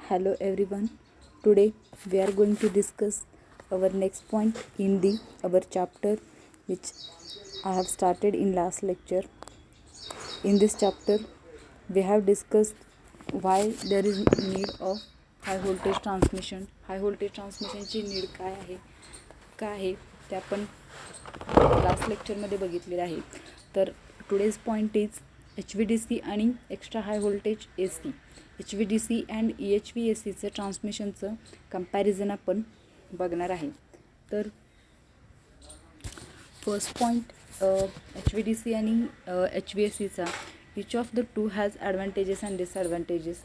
Hello everyone. Today we are going to discuss our next point in the our chapter which I have started in last lecture. In this chapter we have discussed why there is need of high voltage transmission. High voltage transmission ची need काय आहे ते आपण last लेक्चरमध्ये बघितलेलं आहे. तर today's point is HVDC आणि extra high voltage AC. HVDC and EHVACचं ट्रान्समिशनचं कंपॅरिझन आपण बघणार आहे. तर फर्स्ट पॉईंट HVDC आणि HVACचा each of the two has advantages and disadvantages.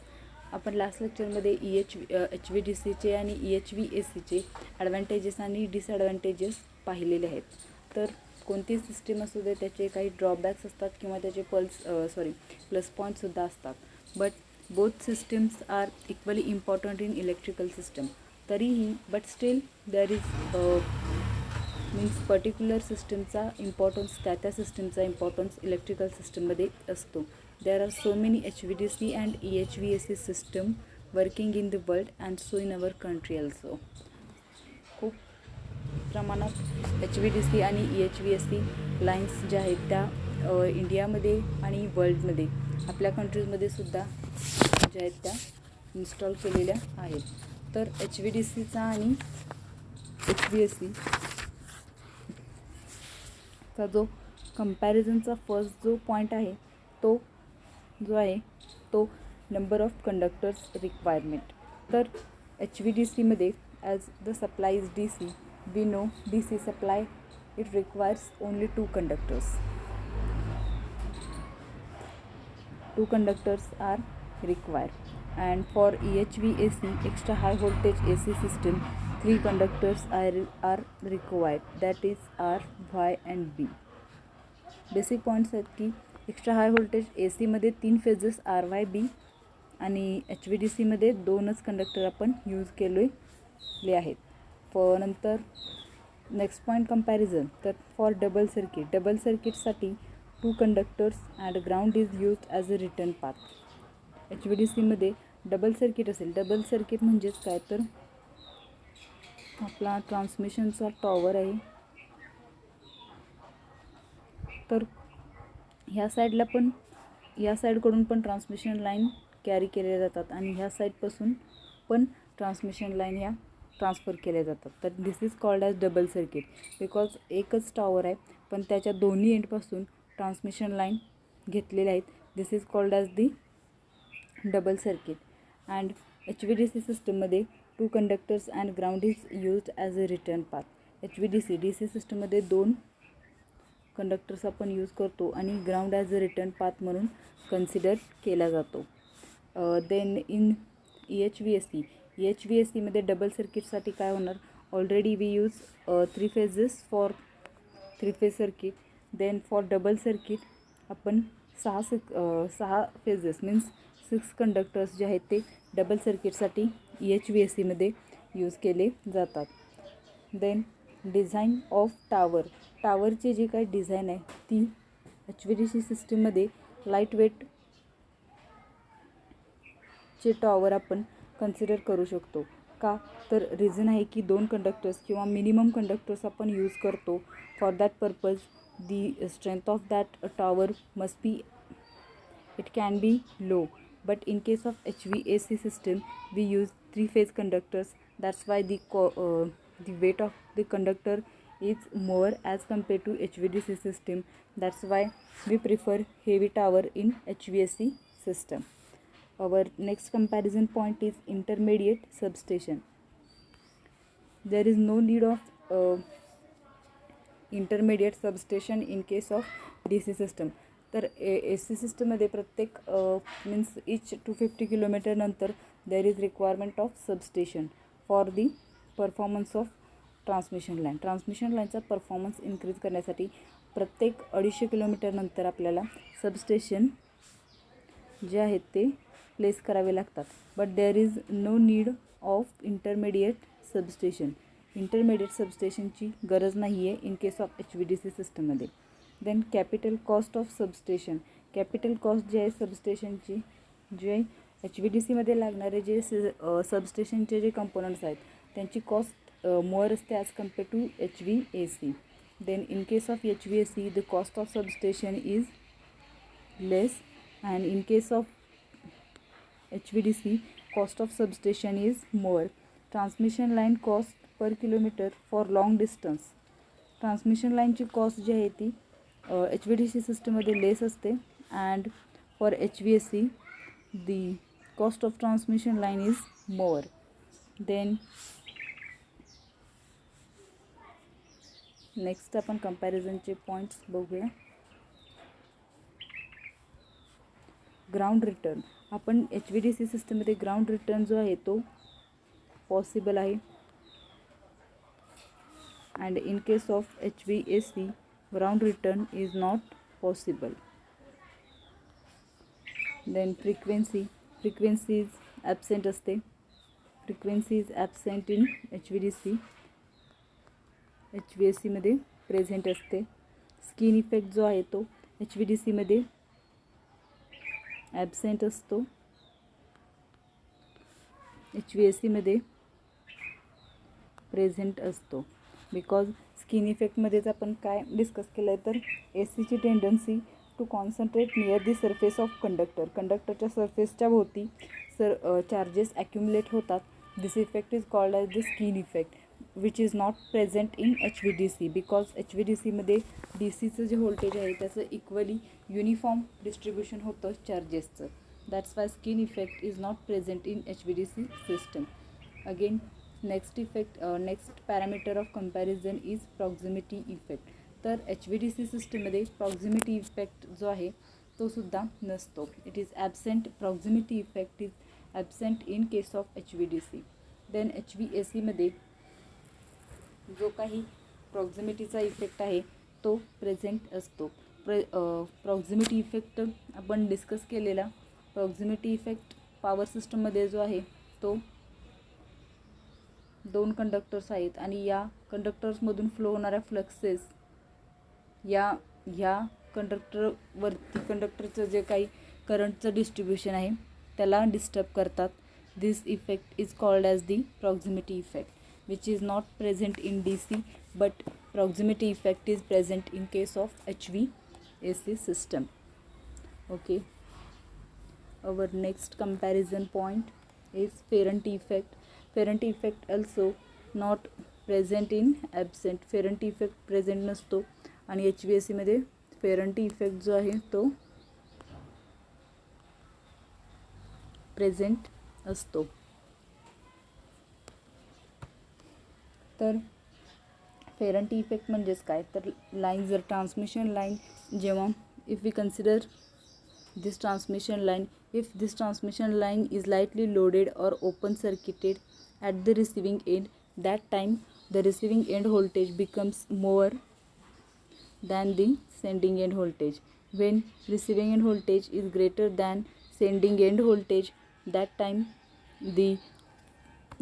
आपण लास्ट लेक्चरमध्ये HVDCचे आणि EHVACचे ॲडव्हान्टेजेस आणि डिसॲडव्हान्टेजेस पाहिलेले आहेत. तर कोणती सिस्टीम असू दे त्याचे काही ड्रॉबॅक्स असतात किंवा त्याचे प्लस पॉईंटसुद्धा असतात. But both systems are equally important in electrical system. तरीही but still there is means particular सिस्टमचा इम्पॉर्टन्स त्या सिस्टमचा इम्पॉर्टन्स इलेक्ट्रिकल सिस्टममध्ये असतो. There are so many HVDC and EHVAC system working in the world and so in our country also. खूप प्रमाणात HVDC आणि EHVAC lines ज्या आहेत त्या इंडियामध्ये आणि वर्ल्डमध्ये आपल्या कंट्रीजमध्ये सुद्धा ज्या आहेत त्या इन्स्टॉल केलेल्या आहेत. तर HVDCचा आणि HVAC चा जो कंपॅरिझनचा फर्स्ट जो पॉईंट आहे तो नंबर ऑफ कंडक्टर्स रिक्वायरमेंट. तर HVDCमध्ये as the supply is DC, we know DC supply it requires only two conductors. Two conductors are required. And for EHVAC extra high voltage AC system, three conductors are required, that is R, Y and B. Basic points आहेत की extra high voltage AC मध्ये 3 phases RY B आणि HVDCमध्ये 2च conductor आपण use केलेले आहेत. नंतर next point comparison. तर for double सर्किटसाठी 2 conductors and ground is used as a return path. HVDCमध्ये डबल सर्किट असेल. डबल सर्किट म्हणजेच काय, तर आपला ट्रान्समिशनचा टॉवर आहे. तर ह्या साईडकडून पण ट्रान्समिशन लाईन कॅरी केल्या जातात आणि ह्या साईडपासून पण ट्रान्समिशन लाईन ह्या ट्रान्सफर केल्या जातात. तर this is called as double circuit because एकच टॉवर आहे पण त्याच्या दोन्ही एंडपासून ट्रान्समिशन लाईन घेतलेल्या आहेत. This is called as the double circuit. And HVDC सिस्टममध्ये 2 conductors and ground is used as a return path. DC सिस्टममध्ये 2 कंडक्टर्स आपण यूज करतो आणि ground as a return path म्हणून कन्सिडर केला जातो. देन इन EHVACमध्ये डबल सर्किटसाठी काय होणार, already we use 3 phases for 3 phase circuit. Then for double circuit आपण 6 फेजेस मीन्स 6 कंडक्टर्स जे आहेत ते डबल सर्किटसाठी EHVACमध्ये यूज केले जातात. देन डिझाईन ऑफ टावरची जी काही डिझाईन आहे ती HVDC सिस्टीममध्ये लाईट वेट चे टॉवर आपण कन्सिडर करू शकतो. का, तर रिझन आहे की 2 कंडक्टर्स किंवा मिनिमम कंडक्टर्स आपण यूज करतो. For that purpose the strength of that tower must be it can be low. But in case of HVAC system we use 3 phase conductors. That's why the weight of the conductor is more as compared to HVDC system. That's why we prefer heavy tower in HVAC system. Our next comparison point is intermediate substation. There is no need of intermediate substation in case of DC system. तर AC सिस्टममध्ये प्रत्येक means इच 250 kilometre नंतर there is requirement of substation for the performance of transmission लाईनचा performance increase करण्यासाठी प्रत्येक 250 kilometre नंतर आपल्याला substation जे आहेत ते प्लेस करावे लागतात. But there is no need of intermediate सबस्टेशनची गरज नाही आहे इन केस ऑफ HVDC सिस्टममध्ये. Then capital cost of substation. Capital cost जी आहे सबस्टेशनची जे HVDCमध्ये लागणारे जे सबस्टेशनचे जे कंपोनंट्स आहेत त्यांची कॉस्ट मोअर असते as compare to HVAC. Then in case of HVAC the cost of substation is less, and in case of HVDC cost of substation is more. Transmission line cost per kilometer for long distance. Transmission लाईनची cost जी आहे ती HVDC सिस्टममध्ये less असते, and for HVAC the cost of transmission line is more. Then next आपण कंपॅरिझनचे points बघूया. Ground return. आपण HVDC सिस्टममध्ये ग्राउंड रिटर्न जो आहे तो पॉसिबल आहे, and in case of HVAC ground return is not possible. Then frequency is absent असते. Frequency is absent in HVDC. HVACमध्ये प्रेझेंट असते. स्किन इफेक्ट जो आहे तो HVDCमध्ये ॲबसेंट असतो. HVACमध्ये प्रेझेंट असतो. बिकॉज स्किन इफेक्टमध्येच आपण काय डिस्कस केलं आहे तर ACची tendency to concentrate near the surface of कंडक्टरच्या सरफेसच्या भोवती चार्जेस ॲक्युमुलेट होतात. This effect is called as the skin effect which is not present in HVDC. Because HVDCमध्ये DCचं जे व्होल्टेज आहे त्याचं इक्वली युनिफॉर्म डिस्ट्रीब्युशन होतं चार्जेसचं. That's why skin effect is not present in HVDC system. Again next parameter of comparison is proximity effect. तर HVDC सिस्टममध्ये proximity effect जो आहे तो सुद्धा नसतो. It is absent. Proximity effect is absent in case of HVDC. Then HVACमध्ये जो काही प्रॉक्झिमिटीचा इफेक्ट आहे तो प्रेझेंट असतो. प्रॉक्झिमिटी इफेक्ट आपण डिस्कस केलेला. प्रॉक्झिमिटी इफेक्ट पॉवर सिस्टममध्ये जो आहे तो दोन कंडक्टर्स आहेत आणि या कंडक्टर्समधून फ्लो होणाऱ्या फ्लक्सेस ह्या कंडक्टरचं जे काही करंटचं डिस्ट्रीब्युशन आहे त्याला डिस्टर्ब करतात. This effect is called as the proximity effect which is not present in DC, but proximity effect is present in case of HVAC system. Okay, our next comparison point is Ferranti effect. Ferranti effect also not present in absent. Ferranti effect present नसतो आणि HVAC मध्ये Ferranti effect जो आहे तो present असतो. तर फेरंटी effect म्हणजेच काय तर लाईन जर ट्रान्समिशन लाईन जेव्हा if we consider this transmission line is lightly loaded और open circuited at the receiving end, that time the receiving end voltage becomes more than the sending end voltage. When receiving end voltage is greater than sending end voltage, that time the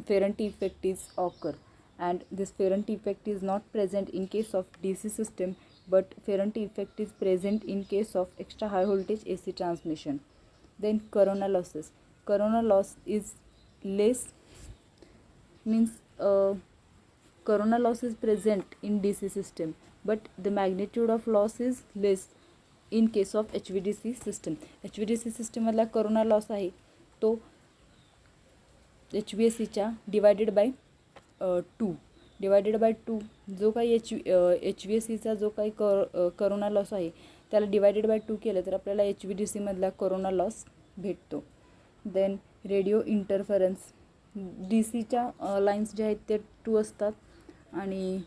Ferranti effect is occur, and this Ferranti effect is not present in case of DC system, but Ferranti effect is present in case of extra high voltage AC transmission. Then corona losses. Corona loss is less, means corona loss is present in DC system, but the magnitude of loss is less in case of HVDC system. HVDC system मधला corona loss आहे तो HVACच्या divided by 2 जो काही HVACचा जो काही corona loss आहे त्याला divided by 2 केलं तर आपल्याला HVDC मधला करोना लॉस भेटतो. Then radio interference. DCच्या लाईन्स जे आहेत ते 2 असतात आणि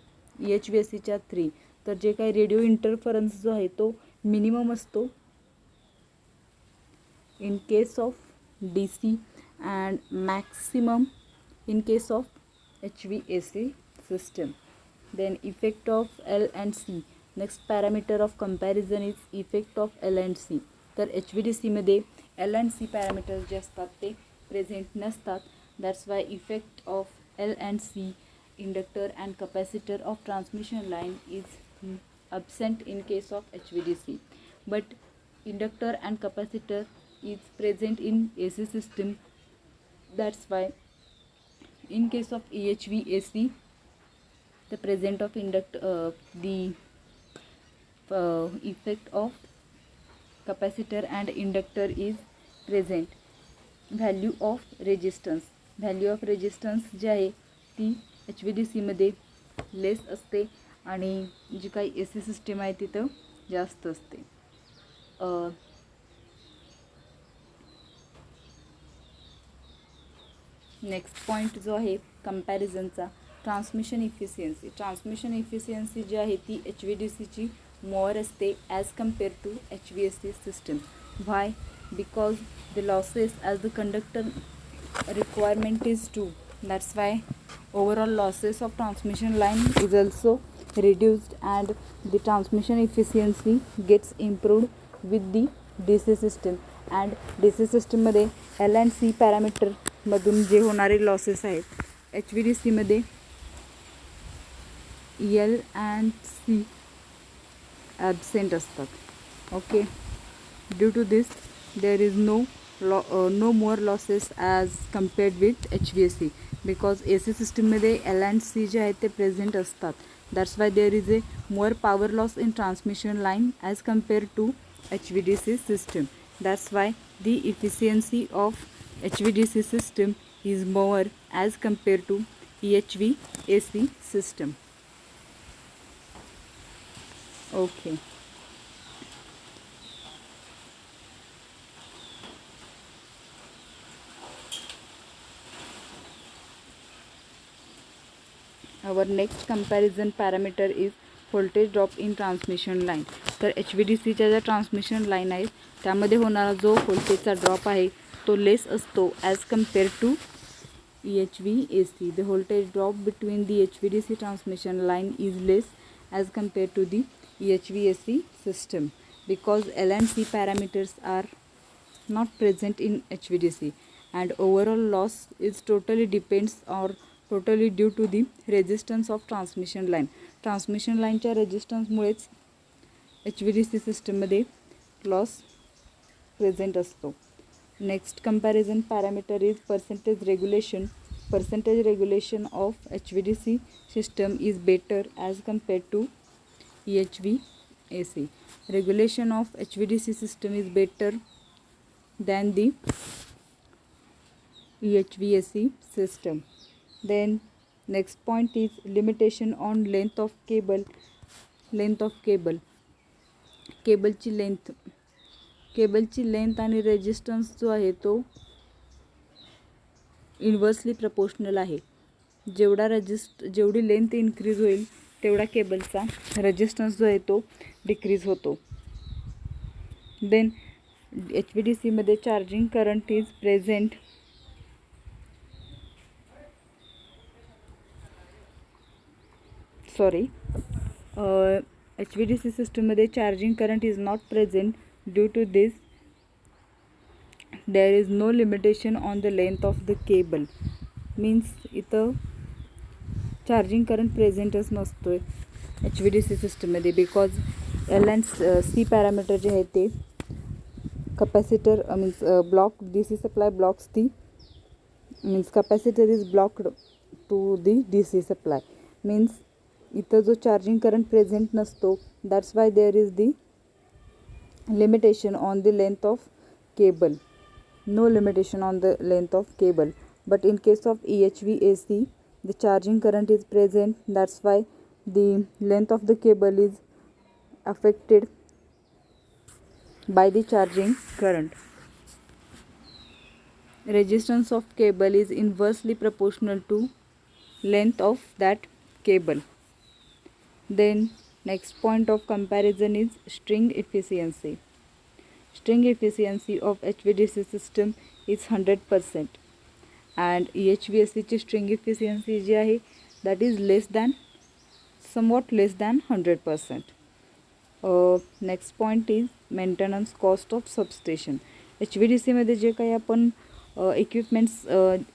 HVACच्या 3. तर जे काही रेडिओ इंटरफरन्स जो आहे तो मिनिमम असतो in case of DC and maximum in case of HVAC system. Then effect of L and C. Next parameter of comparison is effect of L and C. तर HVDC मध्ये L and C parameters जे असतात ते present नसतात. That's why effect of L and C inductor and capacitor of transmission line is absent in case of HVDC, but inductor and capacitor is present in AC system. That's why in case of EHVAC, the present of the effect of capacitor and inductor is present. Value of resistance जी आहे ती HVDC मध्ये लेस असते आणि जी काही AC system आहे तिथं जास्त असते. नेक्स्ट पॉईंट जो आहे कंपॅरिझनचा, ट्रान्समिशन इफिशियन्सी जी आहे ती HVDCची मोर असते as compare to HVAC system. Why? Because the losses as the conductor requirement is 2. That's why overall losses of transmission line is also reduced and the transmission efficiency gets improved with the DC system. And DC system मध्ये L and C parameter मधून जे होणारे losses आहेत HVDC मध्ये L and C absent असतात. Okay, due to this there is no more losses as compared with HVAC because AC system मध्ये L and C जे आहेत ते present असतात. That's why there is a more power loss in transmission line as compared to HVDC system. That's why the efficiency of HVDC system is more as compared to EHVAC system. Okay. Our next comparison parameter is voltage drop in transmission line. तर HVDCच्या ज्या transmission line आहेत त्यामध्ये होणारा जो व्होल्टेजचा drop आहे तो less असतो as compare to EHVAC. The voltage drop between the HVDC transmission line is less as compared to the EHVAC system because L and C parameters are not present in HVDC and overall loss is totally depends or totally due to the resistance of transmission line. Transmission लाईनच्या रेजिस्टन्समुळेच HVDC सिस्टममध्ये loss present असतो. Next comparison parameter is percentage regulation of HVDC system is better as compared to EHVAC. Regulation of HVDC system is better than the EHVAC system. Then next point is limitation on length of cable. केबलची length आणि resistance जो आहे तो inversely proportional आहे. जेवढी length increase होईल तेवढा केबलचा रेजिस्टन्स जो आहे तो डिक्रीज होतो. देन HVDC मध्ये charging current is present HVDC सिस्टममध्ये charging current is not present. Due to this there is no limitation on the length of the cable. Means इथं चार्जिंग करंट प्रेझेंटच नसतो आहे HVDC सिस्टममध्ये because L and C parameter जे आहेत ते capacitor means block DC supply blocks the means capacitor is blocked to the DC supply. Means इथं जो चार्जिंग करंट प्रेझेंट नसतो that's why there is the limitation on the length of cable. No limitation on the length of cable. But in case of EHVAC the charging current is present. That's why the length of the cable is affected by the charging current. Resistance of cable is inversely proportional to length of that cable. Then next point of comparison is string efficiency. String efficiency of HVDC system is 100% and EHVAC ची string efficiency जी आहे that is somewhat less than 100%. Next point is maintenance cost of substation. HVDC मध्ये जे काही आपण equipments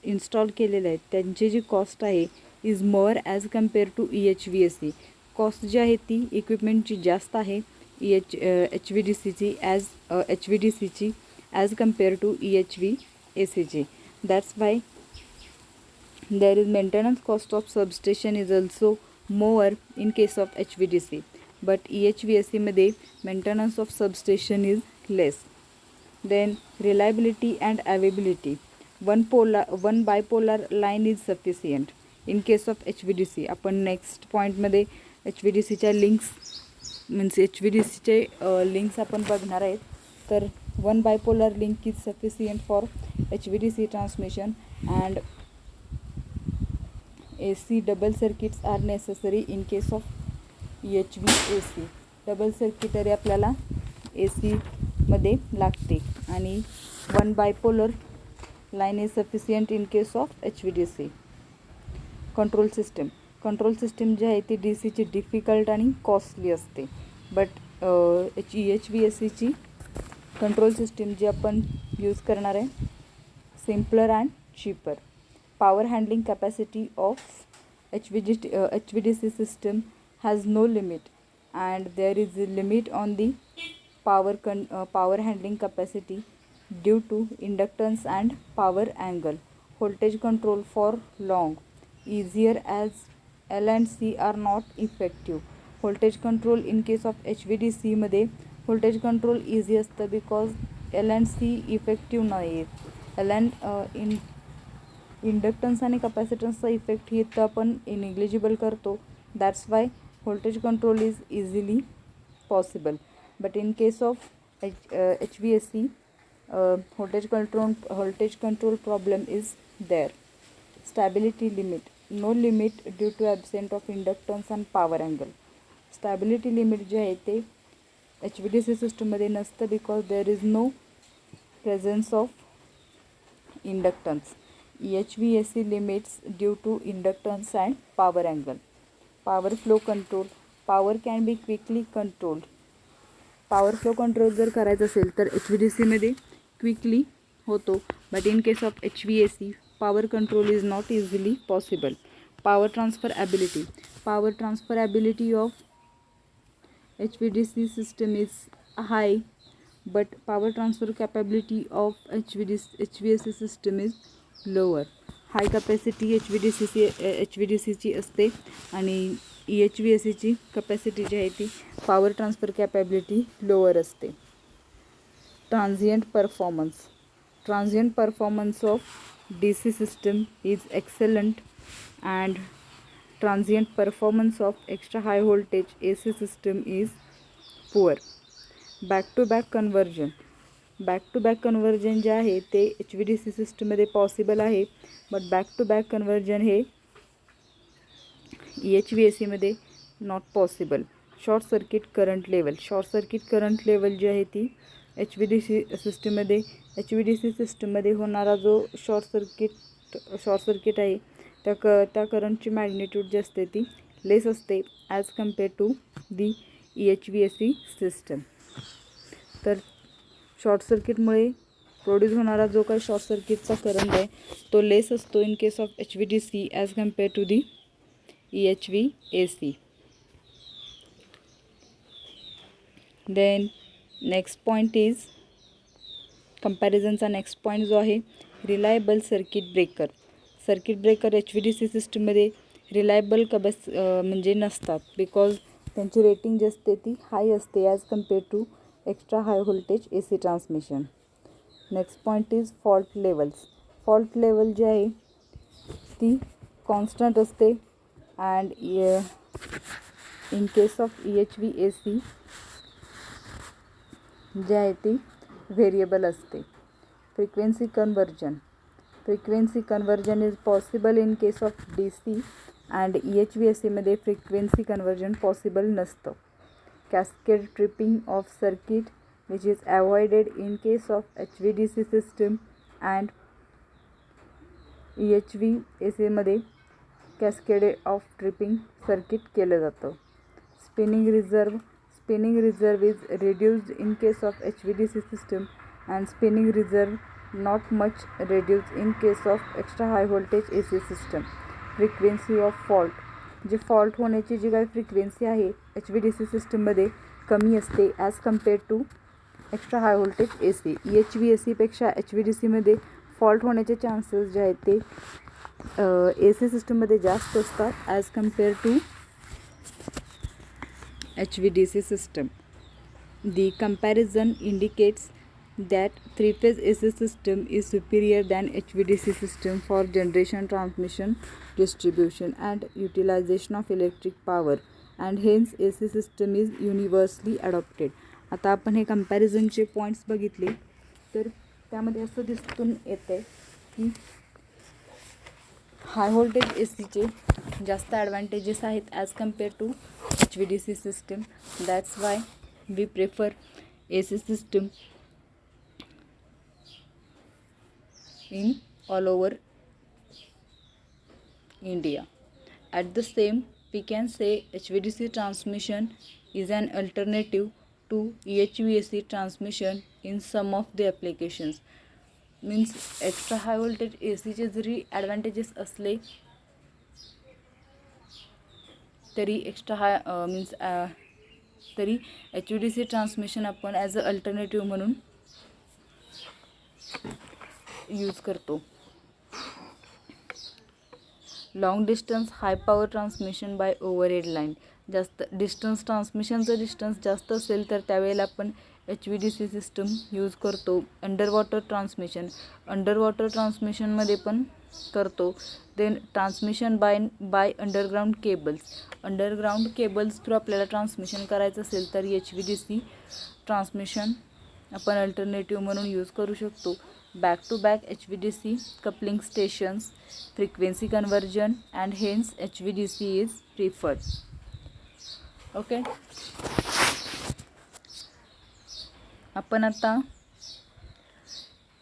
install केलेले आहेत त्यांची जी कॉस्ट आहे is more as compare to EHVAC. Cost जी आहे ती इक्विपमेंटची जास्त आहे HVDCची ॲज HVDCची as compared to EHV-ACG. That's why there is maintenance cost of substation is also more in case of HVDC, but EHV-AC मध्ये maintenance of substation is less. Then reliability and availability. One bipolar line is sufficient in case of HVDC. आपण next पॉईंटमध्ये HVDCच्या links means HVDCचे links आपण बघणार आहेत. तर one bipolar link is sufficient for HVDC transmission and AC double circuits are necessary in case of EHV-AC. Double circuitry आपल्याला AC मध्ये लागते आणि one bipolar line is sufficient in case of HVDC. Control system जी आहे ती DCची difficult आणि costly असते, बट EHV-ACची कंट्रोल सिस्टम जी आपण यूज करणार आहे simpler and cheaper. Power handling capacity of HVDC system has no limit, and there is a limit on the power handling capacity due to inductance and power angle. Voltage control for long easier as L and C are not effective. Voltage control in case of HVDC मध्ये voltage control easy असतं because L and C effective नाही. L and inductance आणि कपॅसिटन्सचा effect ही तर आपण negligible करतो. That's why voltage control is easily possible. But in case of HVAC voltage control problem is there. Stability limit, no limit due to absence of inductance and power angle. Stability limit जे आहे ते HVDC सिस्टममध्ये नसतं because there is no presence of inductance. EHV-AC limits due to inductance and power angle. Power flow control. Power can be quickly controlled. Power flow control जर करायचं असेल तर HVDC मध्ये क्विकली होतो, but in case of HVAC power control is not easily possible. Power transfer ability. Power transfer ability of HVDC system is high, but power transfer capability of HVAC system is lower. High capacity HVDCची असते आणि EHV-ACची capacity जी आहे ती power transfer capability lower असते. Transient performance of DC system is excellent and transient performance of extra high voltage AC system is poor. Back to back conversion जे आहे ते HVDC सिस्टममध्ये पॉसिबल आहे, but back to back conversion हे EHV-AC मध्ये not possible. Short circuit current level जी आहे ती HVDC सिस्टममध्ये होणारा जो शॉर्ट सर्किट आहे त्या करंटची मॅग्निट्यूड जी असते ती लेस असते as compare to the EHV-AC system. तर शॉर्ट सर्किटमुळे प्रोड्यूस होणारा जो काही शॉर्ट सर्किटचा करंट आहे तो लेस असतो in case of HVDC as compare to the EHV-AC. Then next point is कंपॅरिझनचा नेक्स्ट पॉईंट जो आहे रिलायबल सर्किट ब्रेकर HVDC सिस्टममध्ये रिलायबल म्हणजे नसतात बिकॉज त्यांची रेटिंग जी असते ती हाय असते as compare to extra high voltage AC transmission. Next point is fault level जी आहे ती कॉन्स्टंट असते and in case of EHV-AC जी आहे ती व्हेरिएबल असते. Frequency conversion is possible in case of DC and EHV-AC मध्ये फ्रिक्वेन्सी कन्वर्जन पॉसिबल नसतं. Cascade tripping of circuit which is avoided in case of HVDC system and EHV-AC मध्ये cascade of tripping circuit केलं जातं. Spinning reserve is reduced in case of HVDC system and spinning reserve not much reduced in case of extra high voltage AC system. Frequency of fault. जी fault होण्याची जी काही frequency आहे HVDC सिस्टममध्ये कमी असते as compare to extra high voltage A C. HVAC-पेक्षा HVDCमध्ये फॉल्ट होण्याचे चान्सेस जे आहेत ते AC सिस्टममध्ये जास्त असतात as compare to HVDC system. The comparison indicates that three-phase AC system is superior than HVDC system for generation, transmission, distribution and utilization of electric power, and hence AC system is universally adopted. आता आपण हे कंपॅरिझनचे points बघितले तर त्यामध्ये असं दिसून येते की हाय व्होल्टेज ACचे जास्त ॲडव्हान्टेजेस आहेत as compare to HVDC system. That's why we prefer AC system in all over India. At the same, we can say HVDC transmission is an alternative to HVAC transmission in some of the applications. Means extra high voltage ACचे जरी advantages असले तरी extra high means तरी HVDC transmission आपण as a alternative म्हणून use करतो. Long distance high power transmission by overhead line. जास्त distance ट्रान्समिशनचं डिस्टन्स जास्त असेल तर त्यावेळेला आपण HVDC सिस्टम यूज करतो. अंडर वॉटर ट्रान्समिशनमध्ये पण करतो. Then transmission by underground cables through आपल्याला ट्रान्समिशन करायचं असेल तर HVDC ट्रान्समिशन आपण अल्टरनेटिव्ह म्हणून यूज करू शकतो. Back to back HVDC coupling stations, frequency conversion and hence HVDC is preferred. Okay, आपण आता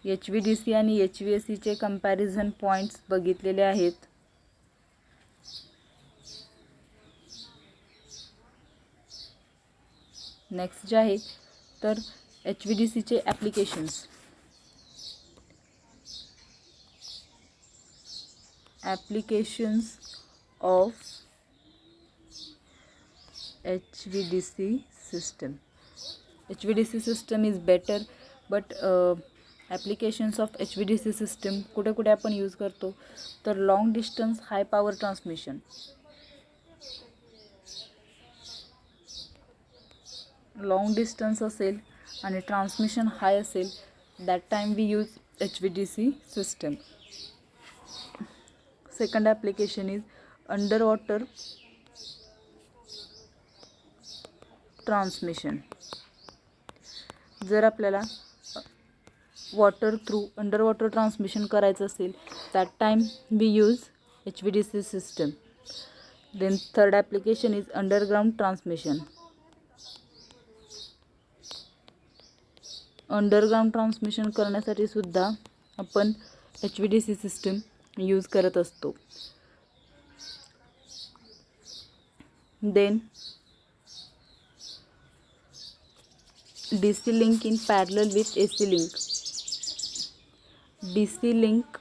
HVDC आणि HVACचे कंपॅरिझन पॉईंट्स बघितलेले आहेत. नेक्स्ट जे आहे तर HVDCचे applications. Applications of HVDC system. HVDC system is better, but applications of HVDC system कुठे कुठे आपण यूज करतो तर long distance high power transmission. Long distance असेल आणि ट्रान्समिशन हाय असेल that time we use HVDC system. Second application is underwater transmission. जर आपल्याला अंडर वॉटर ट्रान्समिशन करायचं असेल that time we use HVDC system. Then third application is underground transmission. Underground transmission करण्यासाठी सुद्धा आपण HVDC सिस्टम यूज करत असतो. Then DC link in parallel with AC link. DC link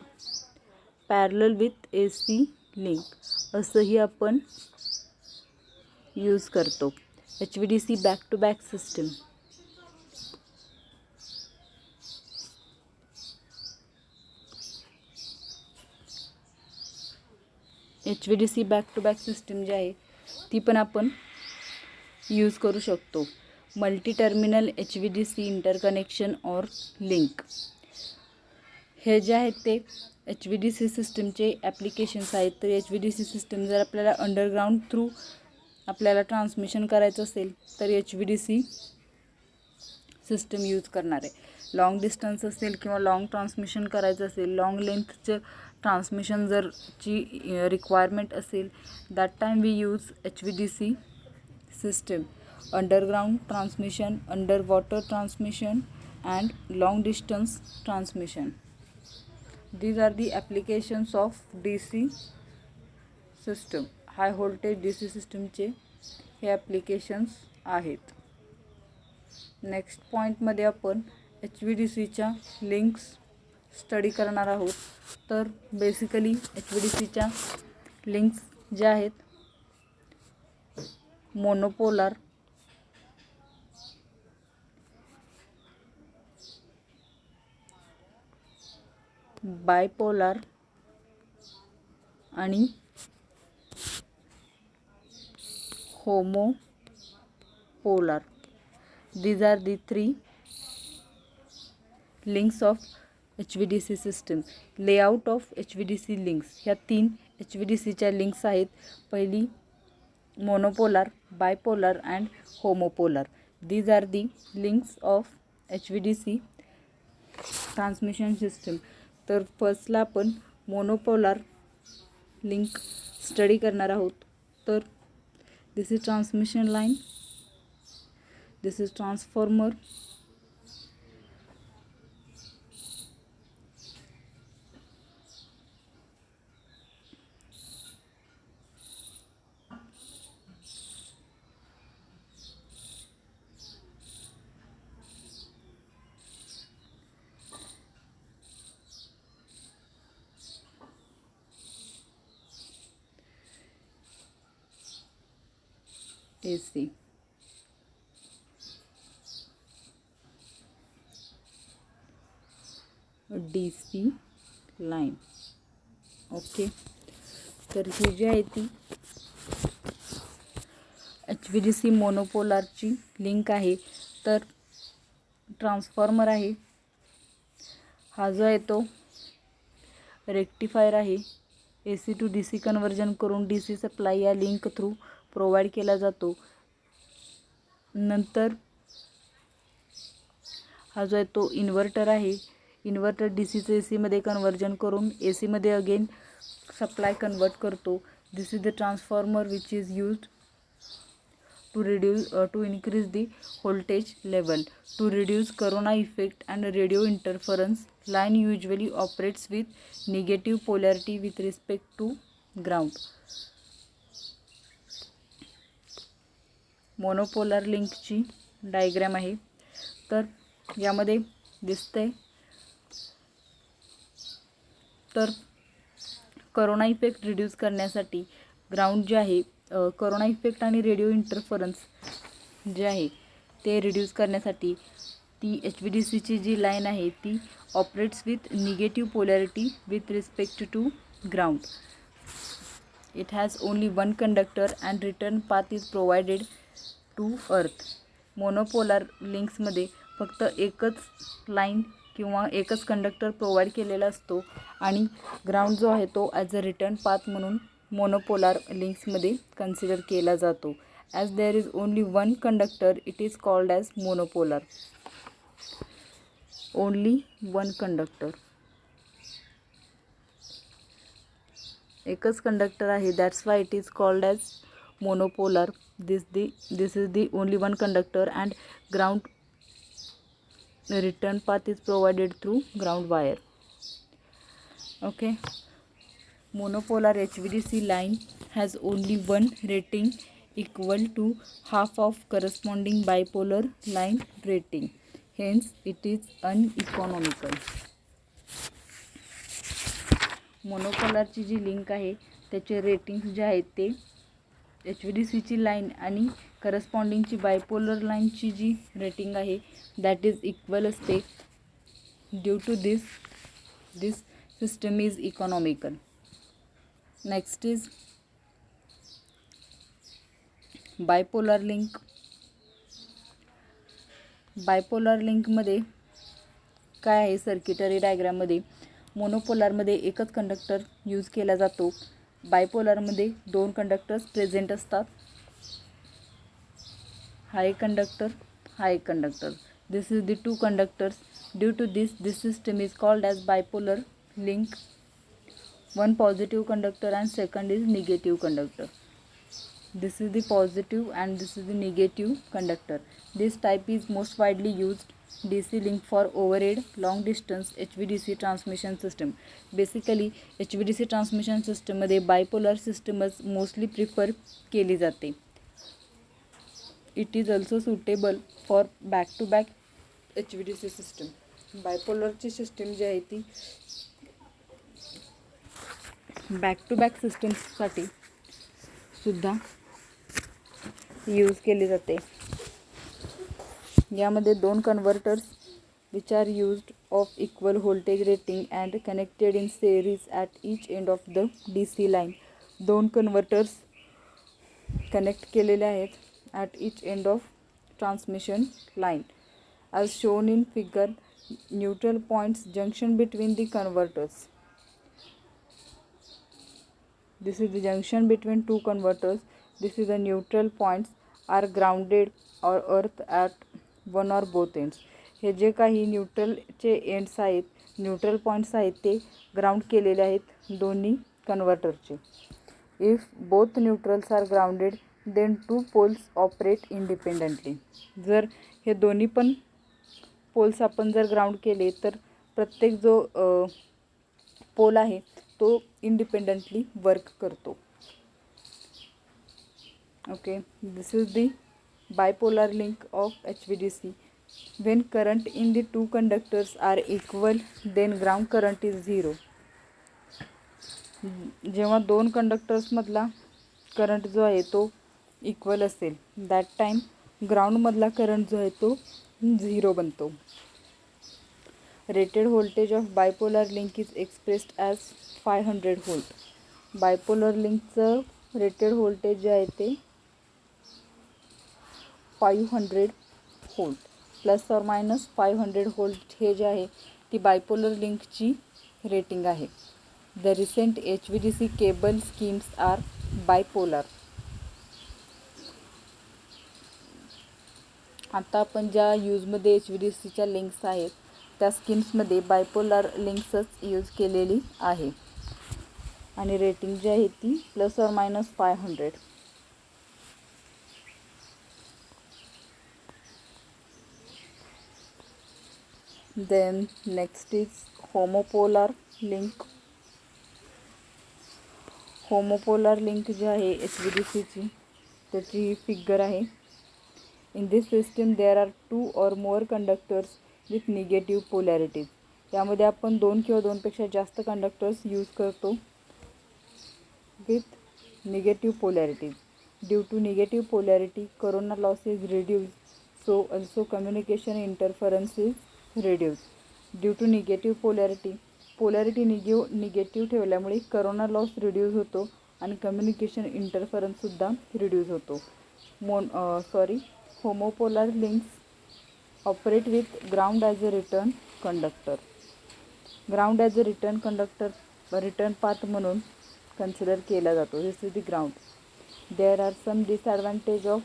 parallel with AC link असंही आपण use करतो. HVDC back to back system. HVDC back to back system जी आहे ती पण आपण यूज करू शकतो. मल्टी टर्मिनल HVDC इंटरकनेक्शन और लिंक. हे जे आहेत ते HVDC सिस्टमचे ॲप्लिकेशन्स आहेत. तर HVDC सिस्टम जर आपल्याला अंडरग्राउंड थ्रू आपल्याला ट्रान्समिशन करायचं असेल तर HVDC सिस्टम यूज करणार आहे. लॉंग डिस्टन्स असेल किंवा लॉंग ट्रान्समिशन करायचं असेल, लॉंग लेंथचं ट्रान्समिशन जर ची रिक्वायरमेंट असेल that time we use HVDC system. Underground transmission, under water transmission and long distance transmission. These are the applications of DC system. High voltage DC सिस्टमचे हे applications आहेत. Next पॉईंटमध्ये आपण HVDCच्या लिंक्स स्टडी करणार आहोत. तर बेसिकली HVDCच्या लिंक्स ज्या आहेत मोनोपोलार, बायपोलार आणि होमोपोलार. These are the three links of HVDC system. Layout of HVDC links. ह्या 3 HVDCच्या लिंक्स आहेत. पहिली monopolar, bipolar and homopolar. These are the links of HVDC transmission system. तर फर्स्टला आपण मोनोपोलार लिंक स्टडी करणार आहोत. तर this is transmission line, this is transformer, AC. DC line. Okay. तर ही जी आहे ती HVDC मोनोपोलारची लिंक आहे. तर ट्रान्सफॉर्मर आहे, हा जो आहे तो रेक्टिफायर आहे. AC टू DC कन्वर्जन करून DC सप्लाय या लिंक थ्रू प्रोव्हाइड केला जातो. नंतर हा जो आहे तो इन्व्हर्टर आहे. इन्व्हर्टर DCचं AC मध्ये कन्वर्जन करून AC मध्ये अगेन सप्लाय कन्वर्ट करतो. This is the transformer which is used to increase the voltage level. To reduce corona effect and radio interference, line usually operates with negative polarity with respect to ground. Monopolar लिंकची diagram आहे. तर यामध्ये दिसतंय तर corona effect reduce करण्यासाठी ground जे आहे, corona effect आणि रेडिओ इंटरफरन्स जे आहे ते रिड्यूस करण्यासाठी ती HVDCची जी लाईन आहे ती operates with negative polarity with respect to ground. It has only one conductor and return path is provided to earth. Monopolar लिंक्समध्ये फक्त एकच लाईन किंवा एकच कंडक्टर प्रोव्हाइड केलेला असतो आणि ग्राउंड जो आहे तो ॲज अ रिटर्न पाथ म्हणून मोनोपोलार लिंक्समध्ये कन्सिडर केला जातो. As there is only one conductor it is called as monopolar. Only one conductor, एकच कंडक्टर आहे, that's why it is called as monopolar. This is the only one conductor and ground return path is provided through ground wire. Okay. Monopolar HVDC line has only one rating equal to half of corresponding bipolar line rating. Hence, it is uneconomical. मोनोपोलारची जी लिंक आहे त्याचे ratings जे आहेत ते HVDCची line आणि करस्पॉन्डिंगची बायपोलर लाईनची जी रेटिंग आहे दॅट इज इक्वल असते. Due to this system is economical. Next is bipolar link. Bipolar लिंकमध्ये काय आहे, सर्किटरी डायग्राममध्ये मोनोपोलारमध्ये एकच कंडक्टर यूज केला जातो. बायपोलरमध्ये दोन कंडक्टर्स प्रेझेंट असतात. हा एक कंडक्टर, हा एक conductor. This is the two conductors. Due to this system is called as bipolar link. One positive conductor and second is negative conductor. This is the positive and this is the negative conductor. This type is most widely used DC link for overhead long distance HVDC transmission system. Basically HVDC transmission system मध्ये bipolar systemच mostly prefer केली जाते. It is also suitable for back to back HVDC system. bipolar ची system जी आहे ती back to back सिस्टम्ससाठी सुद्धा use केली जाते. यामध्ये दोन converters which are used of equal voltage rating and connected in series at each end of the DC line. दोन कन्व्हर्टर्स कनेक्ट केलेले आहेत at each end of transmission line. As shown in figure, neutral points junction between the converters. This is the junction between two converters. This is the neutral points are grounded or earth at one or both ends. हे जे काही न्यूट्रलचे ends आहेत, neutral points आहेत, ते ground केलेले आहेत दोन्ही कन्व्हर्टरचे. If both neutrals are grounded then two poles operate independently. जर हे दोन्ही पण पोल्स आपण जर ग्राउंड केले तर प्रत्येक जो पोल आहे तो इंडिपेंडेंटली वर्क करतो. Okay, this is the bipolar link of HVDC. When current in the two conductors are equal, then ground current is zero. जेव्हा दोन कंडक्टर्समधला करंट जो आहे तो इक्वल असेल, दॅट टाईम ग्राउंडमधला करंट जो आहे तो झिरो बनतो. Rated voltage of bipolar link is expressed as 500 volt. Bipolar लिंकचं रेटेड व्होल्टेज जे आहे ते 500 व्होल्ट प्लस और मायनस 500 व्होल्ट हे जे आहे ती बायपोलर लिंकची रेटिंग आहे. The recent HVDC cable schemes are bipolar. आता आपण ज्या यूजमध्ये HVDCच्या लिंक्स आहेत त्या स्कीम्समध्ये बायपोलर लिंक्सच यूज केलेली आहे आणि रेटिंग जी आहे ती प्लस और minus 500. Then next is homopolar link. homopolar link जी आहे HVDCची त्याची फिगर आहे. In this system there are two or more conductors with negative polarities. यामध्ये आपण दोन किंवा दोनपेक्षा जास्त कंडक्टर्स यूज करतो with negative polarities. Due to negative polarity, corona loss is reduced, so also communication interference is reduced. Due to negative polarity negative ठेवल्यामुळे corona loss reduce होतो आणि कम्युनिकेशन इंटरफरन्ससुद्धा रिड्यूस होतो. Homopolar links operate with ground as a return conductor. Ground as a return conductor return path म्हणून consider केला जातो. This is the ground. There are some disadvantage of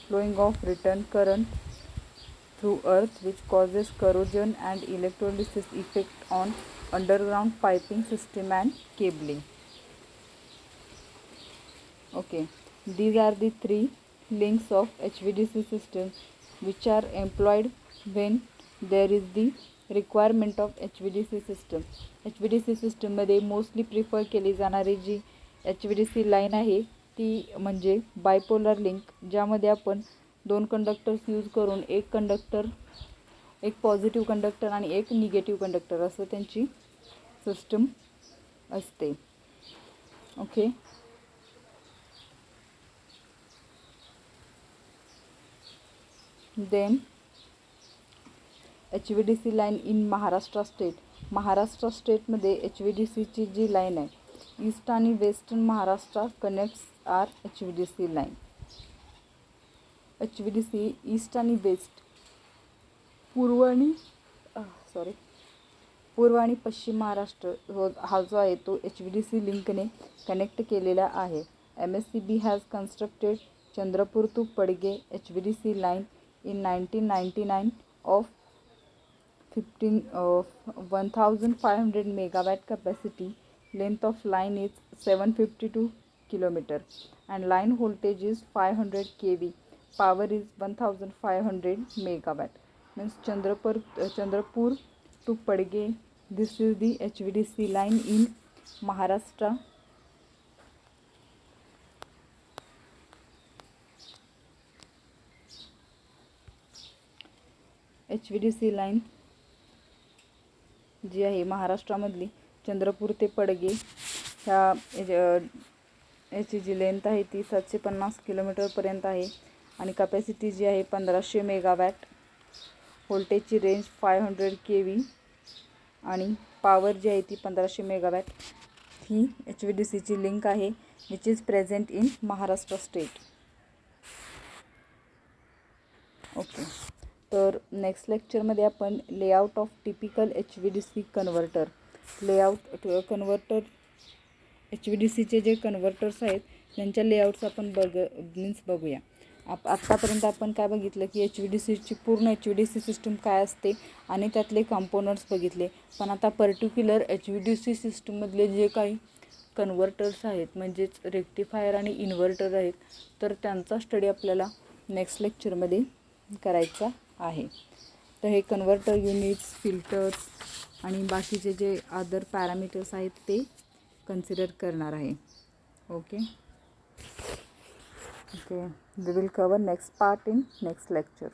flowing of return current through earth which causes corrosion and electrolysis effect on underground piping system and cabling. Okay, these are the three links of HVDC system which are employed when there is the requirement of HVDC system. HVDC system मध्ये mostly prefer केली जाणारी जी HVDC line आहे ती म्हणजे bipolar link, ज्यामध्ये आपण दोन conductors use करून एक कंडक्टर, एक पॉझिटिव्ह कंडक्टर आणि एक निगेटिव्ह कंडक्टर असं त्यांची सिस्टम असते. Okay, then HVDC line in Maharashtra state. Maharashtra स्टेटमध्ये HVDCची जी लाईन आहे ईस्ट आणि western Maharashtra connects are HVDC line. HVDC east आणि वेस्ट पूर्व आणि पश्चिम महाराष्ट्र हा जो आहे तो HVDC लिंकने कनेक्ट केलेला आहे. MSCB has constructed Chandrapur to Padghe HVDC line in 1999 of 1500 megawatt capacity. Length of line is 752 km and line voltage is 500 kV. Power is 1500 megawatt. Means Chandrapur to Padge. This is the HVDC line in Maharashtra. HVDC line जी आहे महाराष्ट्रामधली चंद्रपूर ते पडगे ह्या याची जी length आहे ती 750 किलोमीटरपर्यंत आहे आणि कॅपॅसिटी जी आहे 1500 मेगावॅट. व्होल्टेजची रेंज 500 kV आणि पॉवर जी आहे ती 1500 मेगावॅट. ही HVDCची लिंक आहे which is present in Maharashtra state. Okay, तर नेक्स्ट लेक्चरमध्ये आपण layout of typical HVDC converter, layout converter HVDCचे जे कन्व्हर्टर्स आहेत त्यांच्या लेआउट्स आपण बघूया. आत्तापर्यंत आपण काय बघितलं की HVDCची पूर्ण HVDC सिस्टम काय असते आणि त्यातले कॉम्पोनंट्स बघितले. पण आता पर्टिक्युलर HVDC सिस्टममधले जे काही कन्व्हर्टर्स आहेत म्हणजेच रेक्टिफायर आणि इन्व्हर्टर आहेत तर त्यांचा स्टडी आपल्याला नेक्स्ट लेक्चरमध्ये करायचा आहे. तर हे कन्व्हर्टर युनिट्स, फिल्टर्स आणि बाकीचे जे अदर पॅरामीटर्स आहेत ते कन्सिडर करणार आहे. Okay, we will cover next part in next lecture.